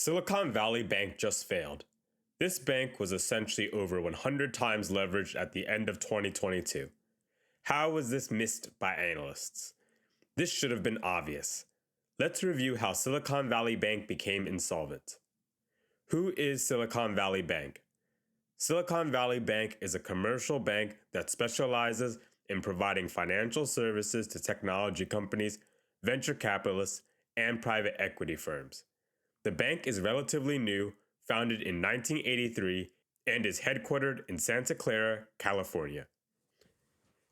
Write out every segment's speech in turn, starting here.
Silicon Valley Bank just failed. This bank was essentially over 100 times leveraged at the end of 2022. How was this missed by analysts? This should have been obvious. Let's review how Silicon Valley Bank became insolvent. Who is Silicon Valley Bank? Silicon Valley Bank is a commercial bank that specializes in providing financial services to technology companies, venture capitalists, and private equity firms. The bank is relatively new, founded in 1983, and is headquartered in Santa Clara, California.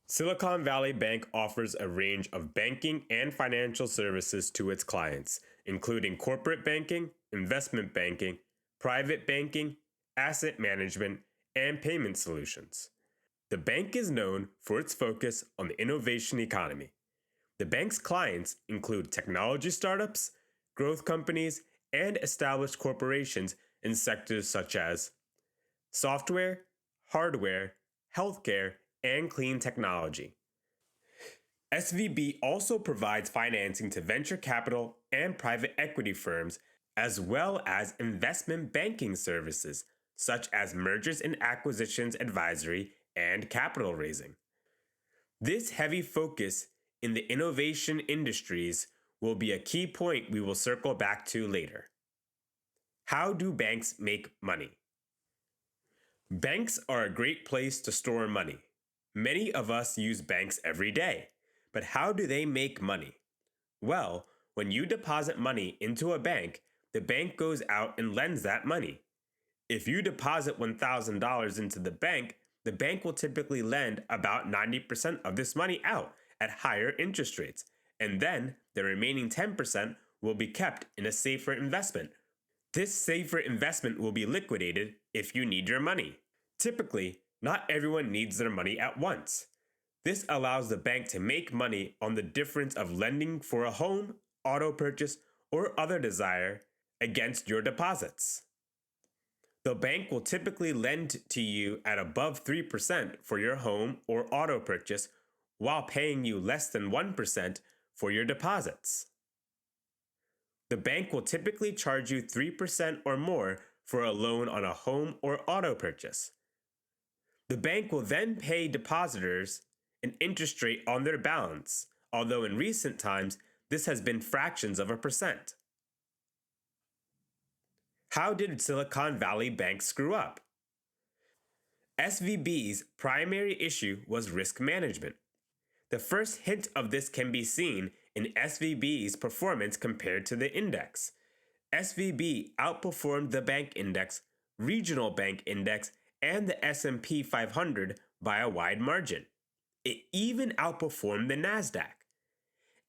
Silicon Valley Bank offers a range of banking and financial services to its clients, including corporate banking, investment banking, private banking, asset management, and payment solutions. The bank is known for its focus on the innovation economy. The bank's clients include technology startups, growth companies, and established corporations in sectors such as software, hardware, healthcare, and clean technology. SVB also provides financing to venture capital and private equity firms, as well as investment banking services, such as mergers and acquisitions advisory and capital raising. This heavy focus in the innovation industries will be a key point we will circle back to later. How do banks make money? Banks are a great place to store money. Many of us use banks every day, but how do they make money? Well, when you deposit money into a bank, the bank goes out and lends that money. If you deposit $1,000 into the bank will typically lend about 90% of this money out at higher interest rates, and then the remaining 10% will be kept in a safer investment. This safer investment will be liquidated if you need your money. Typically, not everyone needs their money at once. This allows the bank to make money on the difference of lending for a home, auto purchase, or other desire against your deposits. The bank will typically lend to you at above 3% for your home or auto purchase, while paying you less than 1% for your deposits. The bank will typically charge you 3% or more for a loan on a home or auto purchase. The bank will then pay depositors an interest rate on their balance, although in recent times this has been fractions of a percent. How did Silicon Valley Bank screw up? SVB's primary issue was risk management. The first hint of this can be seen in SVB's performance compared to the index. SVB outperformed the bank index, regional bank index, and the S&P 500 by a wide margin. It even outperformed the NASDAQ.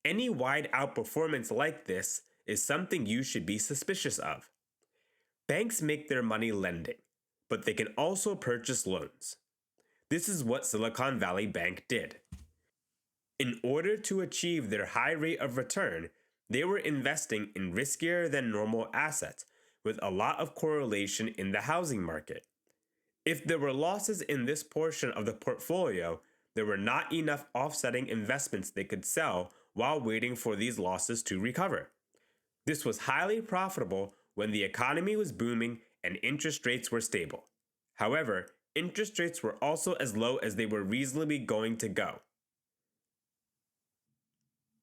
Any wide outperformance like this is something you should be suspicious of. Banks make their money lending, but they can also purchase loans. This is what Silicon Valley Bank did. In order to achieve their high rate of return, they were investing in riskier than normal assets with a lot of correlation in the housing market. If there were losses in this portion of the portfolio, there were not enough offsetting investments they could sell while waiting for these losses to recover. This was highly profitable when the economy was booming and interest rates were stable. However, interest rates were also as low as they were reasonably going to go.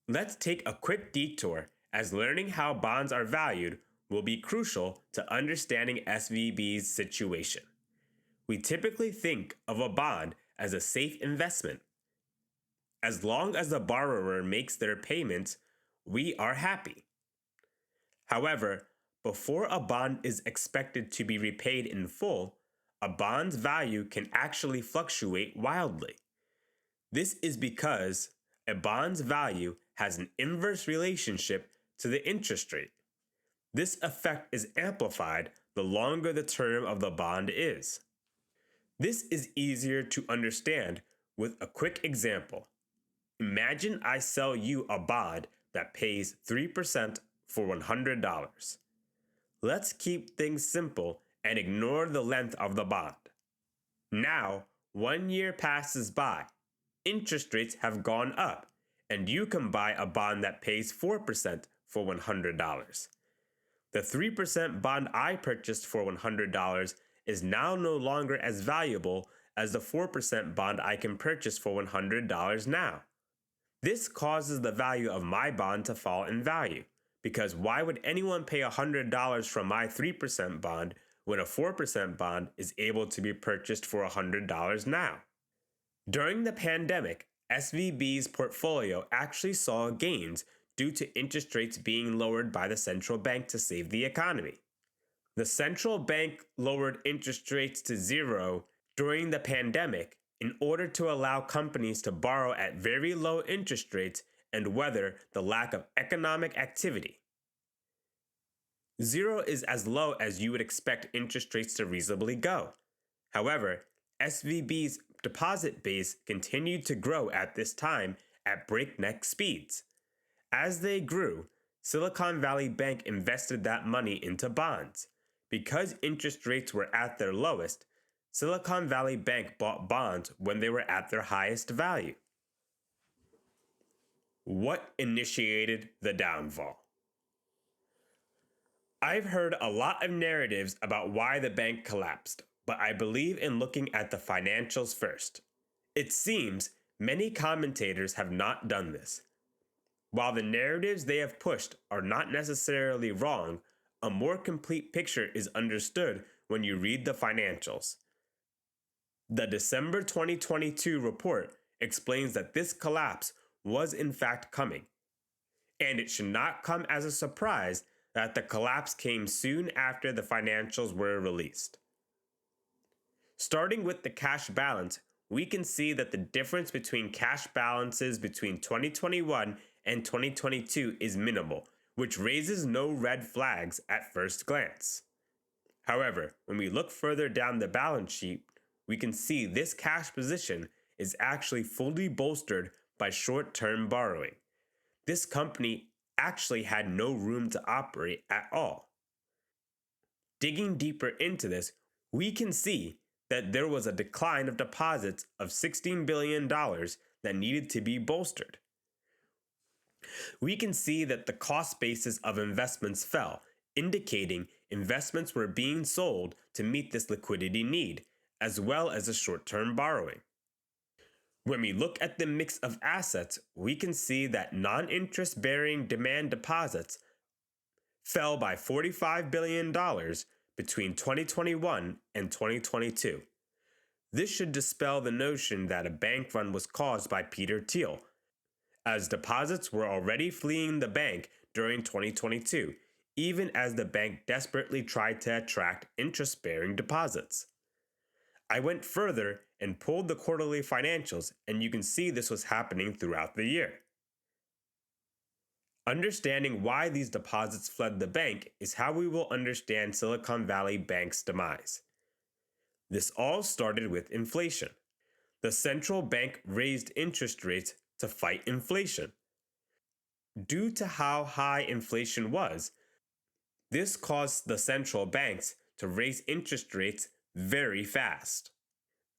Let's take a quick detour, as learning how bonds are valued will be crucial to understanding SVB's situation. We typically think of a bond as a safe investment. As long as the borrower makes their payments, we are happy. However, before a bond is expected to be repaid in full, a bond's value can actually fluctuate wildly. This is because a bond's value has an inverse relationship to the interest rate. This effect is amplified the longer the term of the bond is. This is easier to understand with a quick example. Imagine I sell you a bond that pays 3% for $100. Let's keep things simple and ignore the length of the bond. Now, 1 year passes by. Interest rates have gone up, and you can buy a bond that pays 4% for $100. The 3% bond I purchased for $100 is now no longer as valuable as the 4% bond I can purchase for $100 now. This causes the value of my bond to fall in value, because why would anyone pay $100 for my 3% bond when a 4% bond is able to be purchased for $100 now? During the pandemic, SVB's portfolio actually saw gains due to interest rates being lowered by the central bank to save the economy. The central bank lowered interest rates to zero during the pandemic in order to allow companies to borrow at very low interest rates and weather the lack of economic activity. Zero is as low as you would expect interest rates to reasonably go. However, SVB's deposit base continued to grow at this time at breakneck speeds. As they grew, Silicon Valley Bank invested that money into bonds. Because interest rates were at their lowest, Silicon Valley Bank bought bonds when they were at their highest value. What initiated the downfall? I've heard a lot of narratives about why the bank collapsed, but I believe in looking at the financials first. It seems many commentators have not done this. While the narratives they have pushed are not necessarily wrong, a more complete picture is understood when you read the financials. The December 2022 report explains that this collapse was in fact coming, and it should not come as a surprise that the collapse came soon after the financials were released. Starting with the cash balance, we can see that the difference between cash balances between 2021 and 2022 is minimal, which raises no red flags at first glance. However, when we look further down the balance sheet, we can see this cash position is actually fully bolstered by short-term borrowing. This company actually had no room to operate at all. Digging deeper into this, we can see that there was a decline of deposits of $16 billion that needed to be bolstered. We can see that the cost basis of investments fell, indicating investments were being sold to meet this liquidity need, as well as a short-term borrowing. When we look at the mix of assets, we can see that non-interest-bearing demand deposits fell by $45 billion between 2021 and 2022. This should dispel the notion that a bank run was caused by Peter Thiel, as deposits were already fleeing the bank during 2022, even as the bank desperately tried to attract interest-bearing deposits. I went further and pulled the quarterly financials, and you can see this was happening throughout the year. Understanding why these deposits fled the bank is how we will understand Silicon Valley Bank's demise. This all started with inflation. The central bank raised interest rates to fight inflation. Due to how high inflation was, this caused the central banks to raise interest rates very fast.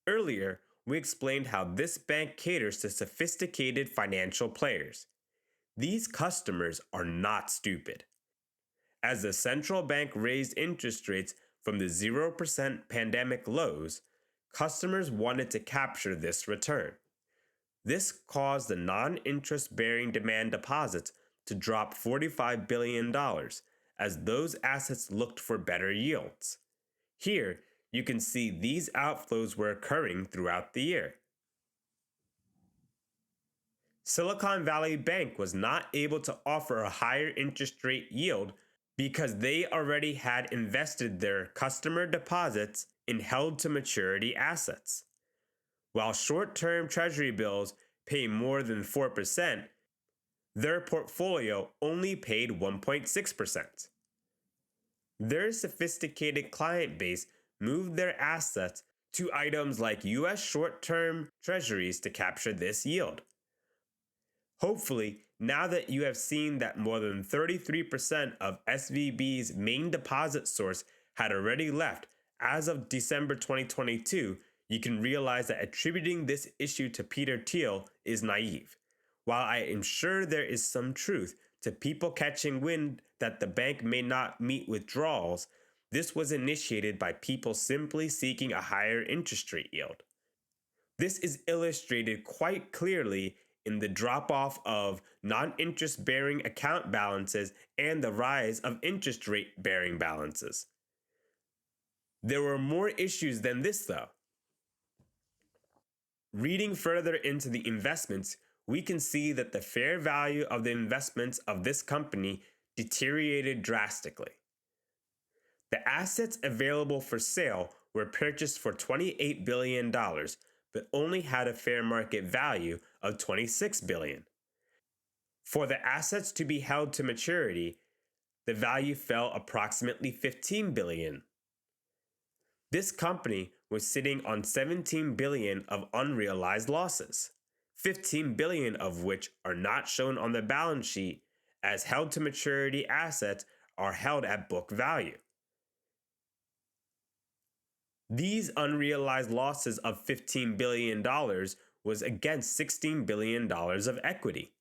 Earlier, we explained how this bank caters to sophisticated financial players. These customers are not stupid. As the central bank raised interest rates from the 0% pandemic lows, customers wanted to capture this return. This caused the non-interest-bearing demand deposits to drop $45 billion as those assets looked for better yields. Here, you can see these outflows were occurring throughout the year. Silicon Valley Bank was not able to offer a higher interest rate yield because they already had invested their customer deposits in held-to-maturity assets. While short-term treasury bills pay more than 4%, their portfolio only paid 1.6%. Their sophisticated client base moved their assets to items like U.S. short-term treasuries to capture this yield. Hopefully, now that you have seen that more than 33% of SVB's main deposit source had already left as of December 2022, you can realize that attributing this issue to Peter Thiel is naive. While I am sure there is some truth to people catching wind that the bank may not meet withdrawals, this was initiated by people simply seeking a higher interest rate yield. This is illustrated quite clearly in the drop off of non interest bearing account balances and the rise of interest rate bearing balances. There were more issues than this, though. Reading further into the investments, we can see that the fair value of the investments of this company deteriorated drastically. The assets available for sale were purchased for $28 billion, but only had a fair market value of $26 billion. For the assets to be held to maturity, the value fell approximately $15 billion. This company was sitting on $17 billion of unrealized losses, $15 billion of which are not shown on the balance sheet, as held to maturity assets are held at book value. These unrealized losses of $15 billion was against $16 billion of equity.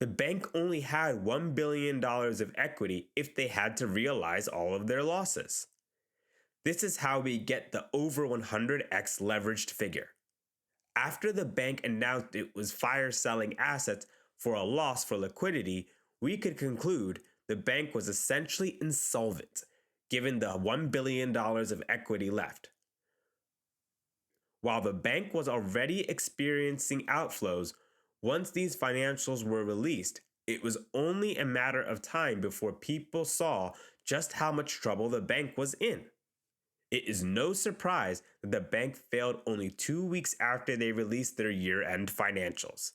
The bank only had $1 billion of equity if they had to realize all of their losses. This is how we get the over 100x leveraged figure. After the bank announced it was fire selling assets for a loss for liquidity, we could conclude the bank was essentially insolvent, given the $1 billion of equity left. While the bank was already experiencing outflows, once these financials were released, it was only a matter of time before people saw just how much trouble the bank was in. It is no surprise that the bank failed only 2 weeks after they released their year-end financials.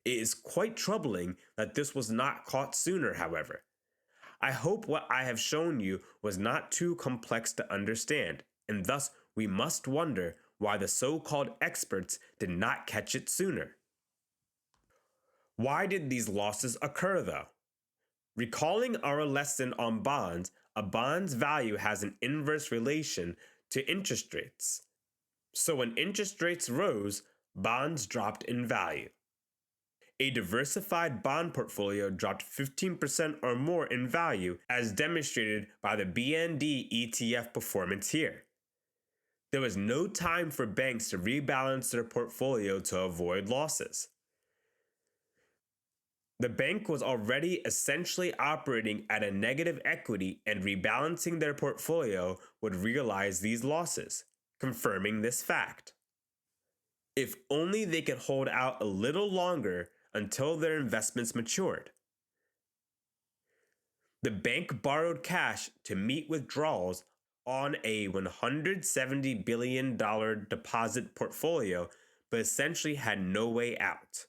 It is quite troubling that this was not caught sooner, however. I hope what I have shown you was not too complex to understand, and thus we must wonder why the so-called experts did not catch it sooner. Why did these losses occur, though? Recalling our lesson on bonds, a bond's value has an inverse relation to interest rates. So when interest rates rose, bonds dropped in value. A diversified bond portfolio dropped 15% or more in value, as demonstrated by the BND ETF performance here. There was no time for banks to rebalance their portfolio to avoid losses. The bank was already essentially operating at a negative equity, and rebalancing their portfolio would realize these losses, confirming this fact. If only they could hold out a little longer until their investments matured. The bank borrowed cash to meet withdrawals on a $170 billion deposit portfolio, but essentially had no way out.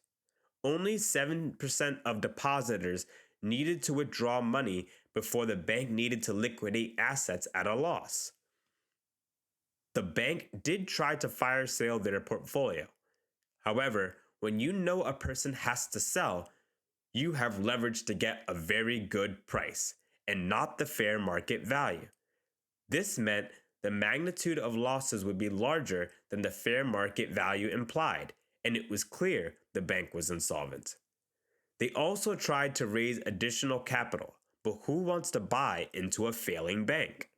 Only 7% of depositors needed to withdraw money before the bank needed to liquidate assets at a loss. The bank did try to fire sale their portfolio. However, when you know a person has to sell, you have leverage to get a very good price and not the fair market value. This meant the magnitude of losses would be larger than the fair market value implied, and it was clear the bank was insolvent. They also tried to raise additional capital, but who wants to buy into a failing bank?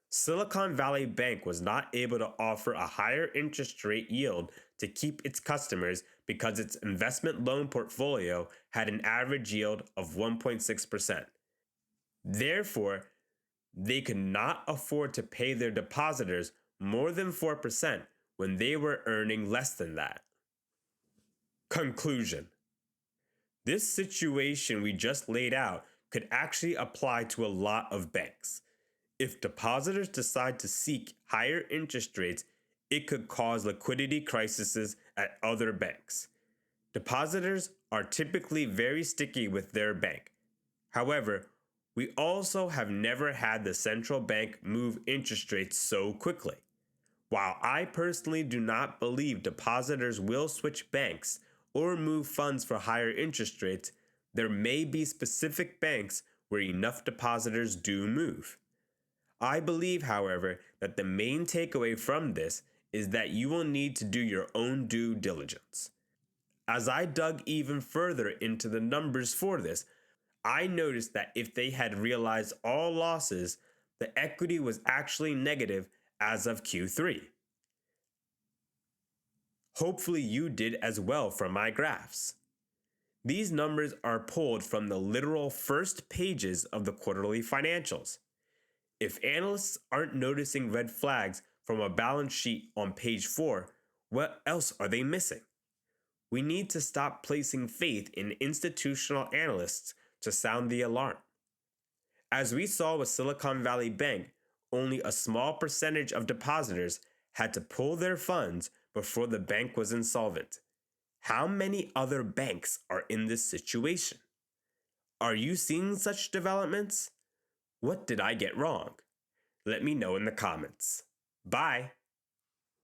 Silicon Valley Bank was not able to offer a higher interest rate yield to keep its customers because its investment loan portfolio had an average yield of 1.6%. Therefore, they could not afford to pay their depositors more than 4% when they were earning less than that. Conclusion. This situation we just laid out could actually apply to a lot of banks. If depositors decide to seek higher interest rates, it could cause liquidity crises at other banks. Depositors are typically very sticky with their bank. However, we also have never had the central bank move interest rates so quickly. While I personally do not believe depositors will switch banks or move funds for higher interest rates, there may be specific banks where enough depositors do move. I believe, however, that the main takeaway from this is that you will need to do your own due diligence. As I dug even further into the numbers for this, I noticed that if they had realized all losses, the equity was actually negative as of Q3. Hopefully, you did as well from my graphs. These numbers are pulled from the literal first pages of the quarterly financials. If analysts aren't noticing red flags from a balance sheet on page 4, what else are they missing? We need to stop placing faith in institutional analysts to sound the alarm. As we saw with Silicon Valley Bank, only a small percentage of depositors had to pull their funds before the bank was insolvent. How many other banks are in this situation? Are you seeing such developments? What did I get wrong? Let me know in the comments. Bye.